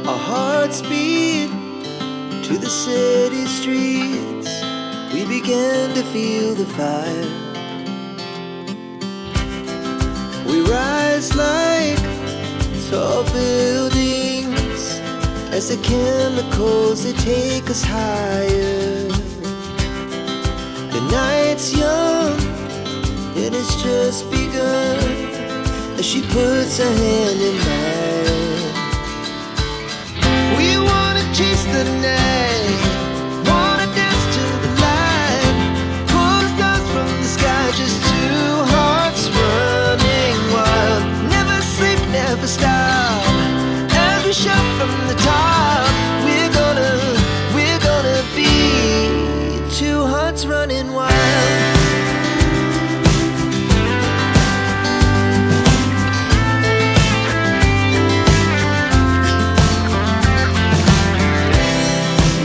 Our hearts beat to the city streets. We began to feel the fire. We rise like tall buildings as the chemicals, they take us higher. The night's young, it has just begun, as she puts her hand in mine. We wanna chase the night, wanna dance to the light, pull the stars from the sky, just two hearts running wild. Never sleep, never stop, as we shout from the top. We're gonna be two hearts running wild.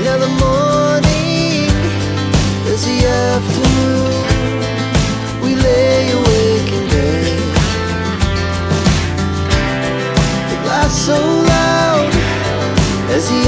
Now the morning is the afternoon. We lay awake in bed. The laughs so loud as the